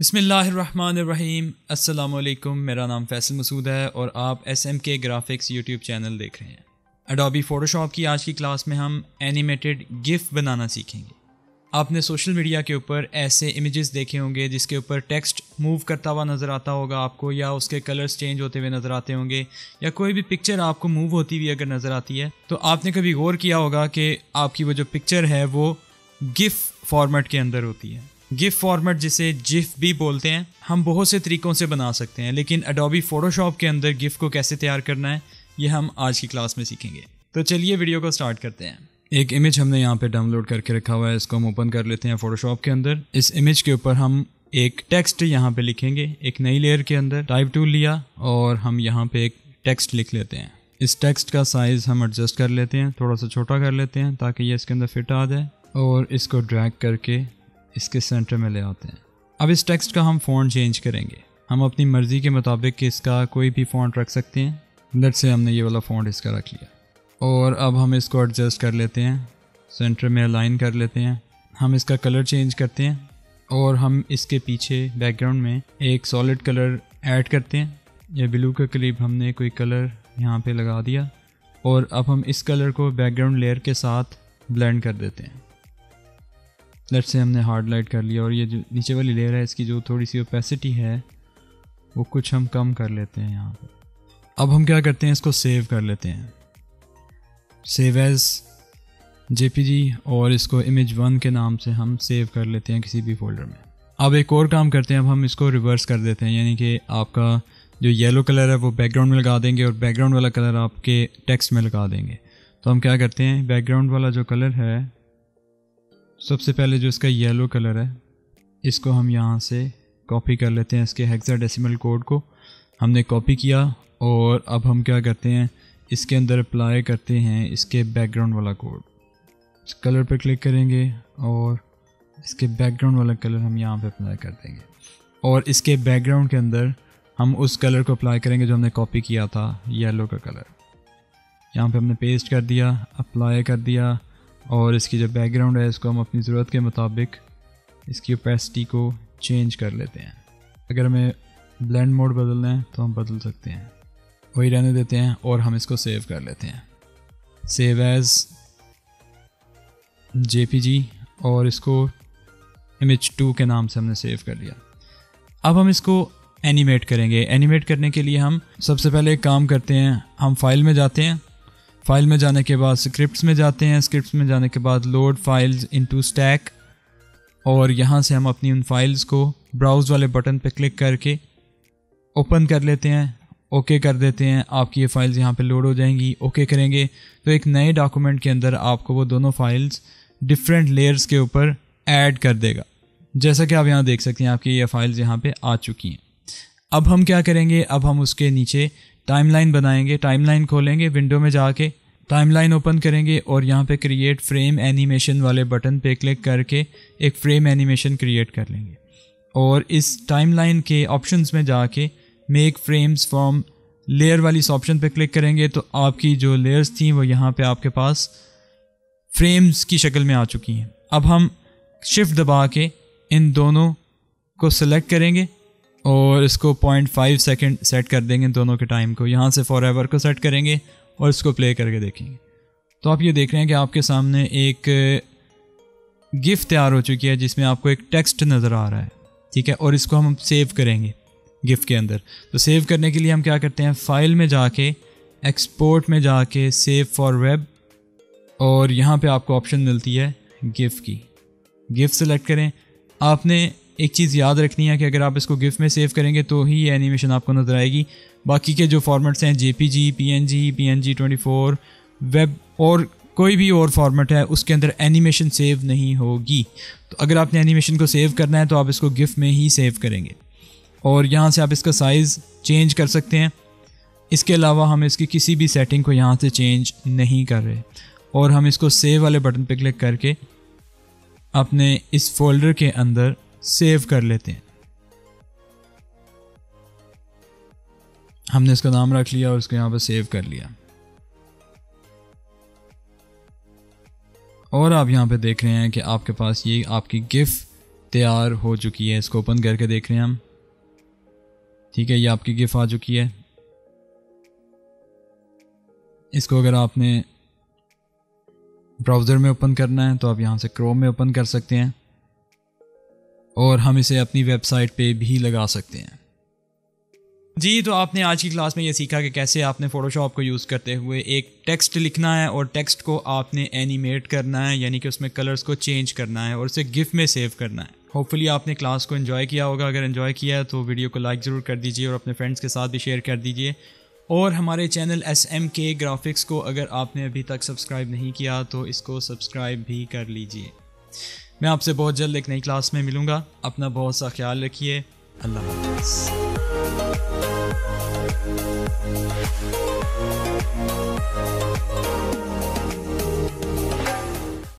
बिस्मिल्लाहिर्रहमानिर्रहीम। अस्सलामुअलैकुम। मेरा नाम फैसल मसूद है और आप SMK ग्राफिक्स यूट्यूब चैनल देख रहे हैं। एडोबी फ़ोटोशॉप की आज की क्लास में हम एनिमेटेड गिफ बनाना सीखेंगे। आपने सोशल मीडिया के ऊपर ऐसे इमेजेस देखे होंगे जिसके ऊपर टेक्स्ट मूव करता हुआ नज़र आता होगा आपको, या उसके कलर्स चेंज होते हुए नज़र आते होंगे, या कोई भी पिक्चर आपको मूव होती हुई अगर नज़र आती है तो आपने कभी गौर किया होगा कि आपकी वो जो पिक्चर है वो गिफ फॉर्मेट के अंदर होती है। गिफ फॉर्मेट जिसे जिफ भी बोलते हैं, हम बहुत से तरीक़ों से बना सकते हैं, लेकिन एडोबी फ़ोटोशॉप के अंदर गिफ को कैसे तैयार करना है ये हम आज की क्लास में सीखेंगे। तो चलिए वीडियो को स्टार्ट करते हैं। एक इमेज हमने यहाँ पे डाउनलोड करके रखा हुआ है, इसको हम ओपन कर लेते हैं फ़ोटोशॉप के अंदर। इस इमेज के ऊपर हम एक टेक्स्ट यहाँ पे लिखेंगे। एक नई लेयर के अंदर टाइप टूल लिया और हम यहाँ पे एक टेक्स्ट लिख लेते हैं। इस टेक्स्ट का साइज़ हम एडजस्ट कर लेते हैं, थोड़ा सा छोटा कर लेते हैं ताकि ये इसके अंदर फिट आ जाए, और इसको ड्रैग करके इसके सेंटर में ले आते हैं। अब इस टेक्स्ट का हम फ़ॉन्ट चेंज करेंगे। हम अपनी मर्ज़ी के मुताबिक इसका कोई भी फ़ॉन्ट रख सकते हैं। लेट्स से हमने ये वाला फ़ॉन्ट इसका रख लिया, और अब हम इसको एडजस्ट कर लेते हैं, सेंटर में अलाइन कर लेते हैं। हम इसका कलर चेंज करते हैं और हम इसके पीछे बैकग्राउंड में एक सॉलिड कलर ऐड करते हैं। ये ब्लू के करीब हमने कोई कलर यहाँ पे लगा दिया, और अब हम इस कलर को बैकग्राउंड लेयर के साथ ब्लेंड कर देते हैं। लेट्स से हमने हार्ड लाइट कर लिया, और ये जो नीचे वाली लेयर है इसकी जो थोड़ी सी ओपेसिटी है वो कुछ हम कम कर लेते हैं यहाँ पे। अब हम क्या करते हैं, इसको सेव कर लेते हैं, सेव एज JPG, और इसको image1 के नाम से हम सेव कर लेते हैं किसी भी फोल्डर में। अब एक और काम करते हैं, अब हम इसको रिवर्स कर देते हैं, यानी कि आपका जो येलो कलर है वो बैकग्राउंड में लगा देंगे और बैकग्राउंड वाला कलर आपके टेक्स्ट में लगा देंगे। तो हम क्या करते हैं, बैकग्राउंड वाला जो कलर है, सबसे पहले जो इसका येलो कलर है इसको हम यहाँ से कॉपी कर लेते हैं। इसके हेक्साडेसिमल कोड को हमने कॉपी किया, और अब हम क्या करते हैं, इसके अंदर अप्लाई करते हैं इसके बैकग्राउंड वाला कोड। इस कलर पर क्लिक करेंगे और इसके बैकग्राउंड वाला कलर हम यहाँ पे अप्लाई कर देंगे, और इसके बैकग्राउंड के अंदर हम उस कलर को अप्लाई करेंगे जो हमने कॉपी किया था, येलो का कलर। यहाँ पे हमने पेस्ट कर दिया, अप्लाई कर दिया, और इसकी जो बैकग्राउंड है इसको हम अपनी ज़रूरत के मुताबिक इसकी ओपेसिटी को चेंज कर लेते हैं। अगर हमें ब्लेंड मोड बदलना है तो हम बदल सकते हैं, वही रहने देते हैं, और हम इसको सेव कर लेते हैं, सेव एज JPG, और इसको image2 के नाम से हमने सेव कर लिया। अब हम इसको एनिमेट करेंगे। एनिमेट करने के लिए हम सबसे पहले एक काम करते हैं, हम फाइल में जाते हैं, फाइल में जाने के बाद स्क्रिप्ट्स में जाते हैं, स्क्रिप्ट्स में जाने के बाद लोड फाइल्स इनटू स्टैक, और यहाँ से हम अपनी उन फाइल्स को ब्राउज़ वाले बटन पे क्लिक करके ओपन कर लेते हैं, ओके कर देते हैं। आपकी ये फाइल्स यहाँ पे लोड हो जाएंगी। ओके करेंगे तो एक नए डॉक्यूमेंट के अंदर आपको वो दोनों फाइल्स डिफरेंट लेयर्स के ऊपर ऐड कर देगा। जैसा कि आप यहाँ देख सकते हैं आपकी ये फाइल्स यहाँ पे आ चुकी हैं। अब हम क्या करेंगे, अब हम उसके नीचे टाइमलाइन बनाएंगे। टाइमलाइन खोलेंगे, विंडो में जाके टाइमलाइन ओपन करेंगे, और यहाँ पे क्रिएट फ्रेम एनिमेशन वाले बटन पे क्लिक करके एक फ्रेम एनिमेशन क्रिएट कर लेंगे, और इस टाइमलाइन के ऑप्शंस में जाके मेक फ्रेम्स फ्रॉम लेयर वाली इस ऑप्शन पे क्लिक करेंगे तो आपकी जो लेयर्स थी वो यहाँ पे आपके पास फ्रेम्स की शक्ल में आ चुकी हैं। अब हम शिफ्ट दबा के इन दोनों को सिलेक्ट करेंगे और इसको 0.5 सेकंड सेट कर देंगे दोनों के टाइम को। यहाँ से फॉरएवर को सेट करेंगे और इसको प्ले करके देखेंगे तो आप ये देख रहे हैं कि आपके सामने एक गिफ तैयार हो चुकी है जिसमें आपको एक टेक्स्ट नज़र आ रहा है, ठीक है। और इसको हम सेव करेंगे गिफ के अंदर। तो सेव करने के लिए हम क्या करते हैं, फाइल में जाके एक्सपोर्ट में जाके सेव फॉर वेब, और यहाँ पे आपको ऑप्शन मिलती है गिफ की। गिफ सेलेक्ट करें। आपने एक चीज़ याद रखनी है कि अगर आप इसको गिफ में सेव करेंगे तो ही ये एनिमेशन आपको नज़र आएगी। बाकी के जो फॉर्मेट्स हैं JPG, PNG, PNG24, वेब और कोई भी और फॉर्मेट है उसके अंदर एनिमेशन सेव नहीं होगी। तो अगर आपने एनिमेशन को सेव करना है तो आप इसको गिफ में ही सेव करेंगे, और यहाँ से आप इसका साइज़ चेंज कर सकते हैं। इसके अलावा हम इसकी किसी भी सेटिंग को यहाँ से चेंज नहीं कर रहे, और हम इसको सेव वाले बटन पे क्लिक करके अपने इस फोल्डर के अंदर सेव कर लेते हैं। हमने इसका नाम रख लिया और इसको यहाँ पर सेव कर लिया, और आप यहाँ पे देख रहे हैं कि आपके पास ये आपकी गिफ तैयार हो चुकी है। इसको ओपन करके देख रहे हैं हम। ठीक है, ये आपकी गिफ आ चुकी है। इसको अगर आपने ब्राउज़र में ओपन करना है तो आप यहाँ से क्रोम में ओपन कर सकते हैं और हम इसे अपनी वेबसाइट पे भी लगा सकते हैं। जी, तो आपने आज की क्लास में ये सीखा कि कैसे आपने फ़ोटोशॉप को यूज़ करते हुए एक टेक्स्ट लिखना है और टेक्स्ट को आपने एनिमेट करना है, यानी कि उसमें कलर्स को चेंज करना है और उसे गिफ में सेव करना है। होपफुली आपने क्लास को एंजॉय किया होगा। अगर एंजॉय किया है तो वीडियो को लाइक ज़रूर कर दीजिए और अपने फ्रेंड्स के साथ भी शेयर कर दीजिए। और हमारे चैनल SMK ग्राफिक्स को अगर आपने अभी तक सब्सक्राइब नहीं किया तो इसको सब्सक्राइब भी कर लीजिए। मैं आपसे बहुत जल्द एक नई क्लास में मिलूँगा। अपना बहुत सा ख्याल रखिए। अल्लाह हाफ़िज़।